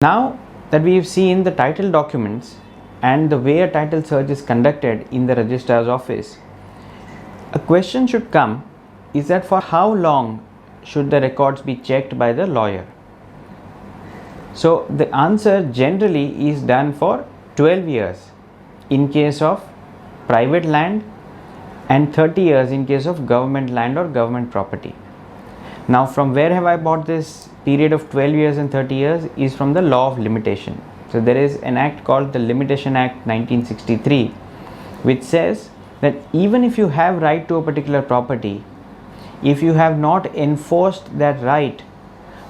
Now that we've seen the title documents and the way a title search is conducted in the registrar's office, a question should come is that for how long should the records be checked by the lawyer? So the answer generally is done for 12 years in case of private land and 30 years in case of government land or government property. Now from where have I bought this period of 12 years and 30 years is from the law of limitation. So there is an act called the Limitation Act 1963 which says that even if you have right to a particular property, if you have not enforced that right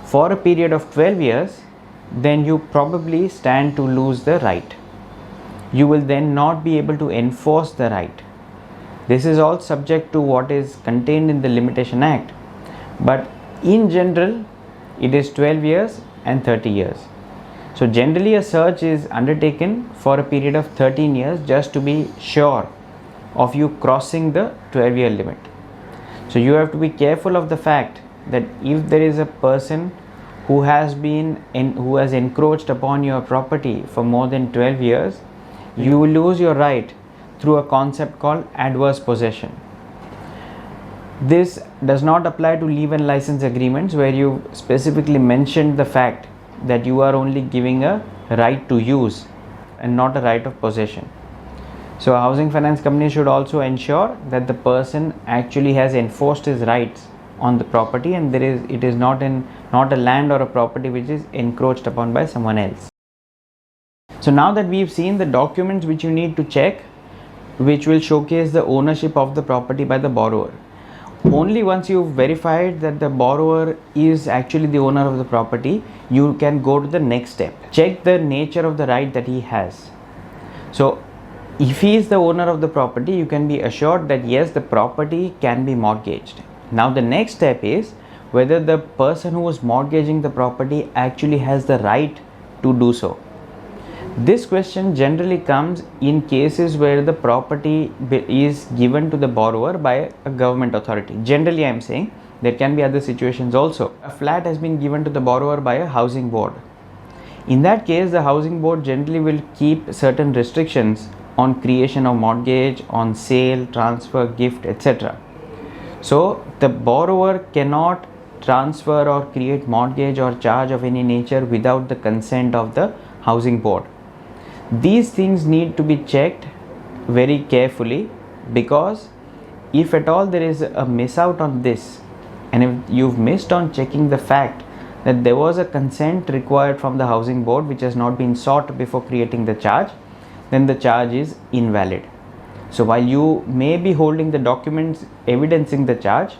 for a period of 12 years, then you probably stand to lose the right. You will then not be able to enforce the right. This is all subject to what is contained in the Limitation Act, but in general it is 12 years and 30 years. So generally a search is undertaken for a period of 13 years just to be sure of you crossing the 12-year limit. So you have to be careful of the fact that if there is a person who has encroached upon your property for more than 12 years, you will lose your right through a concept called adverse possession. This does not apply to leave and license agreements where you specifically mentioned the fact that you are only giving a right to use and not a right of possession. So a housing finance company should also ensure that the person actually has enforced his rights on the property and it is not a land or a property which is encroached upon by someone else. So now that we've seen the documents which you need to check, which will showcase the ownership of the property by the borrower. Only once you've verified that the borrower is actually the owner of the property, you can go to the next step. Check the nature of the right that he has. So if he is the owner of the property, you can be assured that yes, the property can be mortgaged. Now the next step is whether the person who is mortgaging the property actually has the right to do so. This question generally comes in cases where the property is given to the borrower by a government authority. Generally I am saying there can be other situations also. A flat has been given to the borrower by a housing board. In that case, the housing board generally will keep certain restrictions on creation of mortgage, on sale, transfer, gift, etc. So the borrower cannot transfer or create mortgage or charge of any nature without the consent of the housing board. These things need to be checked very carefully, because if at all there is a miss out on this, and if you've missed on checking the fact that there was a consent required from the housing board which has not been sought before creating the charge, then the charge is invalid. So while you may be holding the documents evidencing the charge,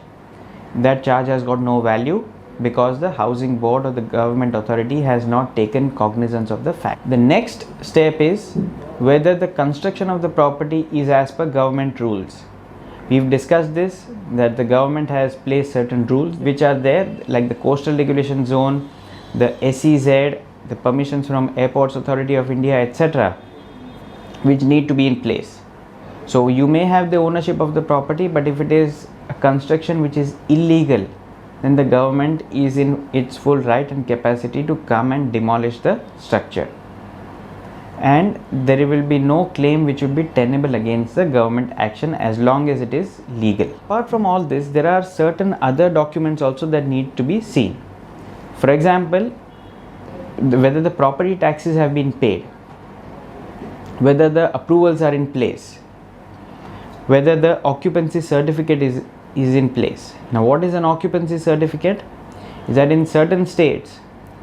that charge has got no value because the housing board or the government authority has not taken cognizance of the fact. The next step is whether the construction of the property is as per government rules. We've discussed this, that the government has placed certain rules which are there, like the coastal regulation zone, the SEZ, the permissions from Airports Authority of India, etc., which need to be in place. So you may have the ownership of the property, but if it is a construction which is illegal, then the government is in its full right and capacity to come and demolish the structure, and there will be no claim which would be tenable against the government action as long as it is legal. Apart from all this, there are certain other documents also that need to be seen. For example, whether the property taxes have been paid, whether the approvals are in place, whether the occupancy certificate is in place. Now what is an occupancy certificate? Is that in certain states,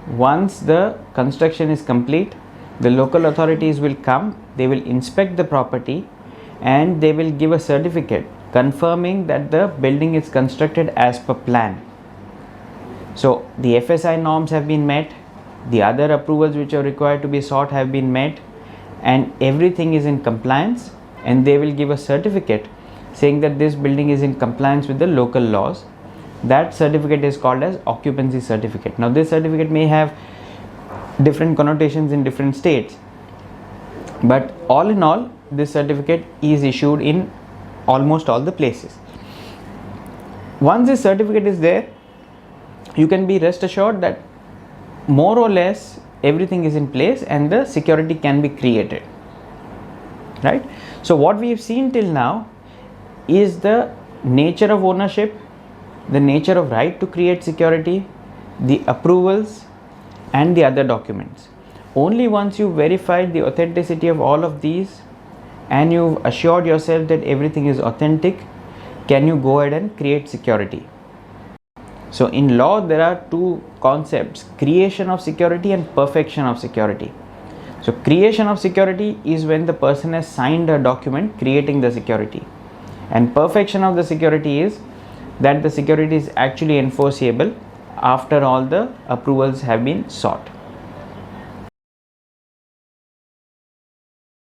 once the construction is complete, the local authorities will come, they will inspect the property, and they will give a certificate confirming that the building is constructed as per plan. So the FSI norms have been met, the other approvals which are required to be sought have been met, and everything is in compliance, and they will give a certificate saying that this building is in compliance with the local laws. That certificate is called as occupancy certificate. Now this certificate may have different connotations in different states, but all in all, this certificate is issued in almost all the places. Once this certificate is there, you can be rest assured that more or less everything is in place and the security can be created, right? So what we have seen till now is the nature of ownership, the nature of right to create security, the approvals and the other documents. Only once you verified the authenticity of all of these and you've assured yourself that everything is authentic, can you go ahead and create security. So in law there are two concepts, creation of security and perfection of security. So creation of security is when the person has signed a document creating the security, and perfection of the security is that the security is actually enforceable after all the approvals have been sought.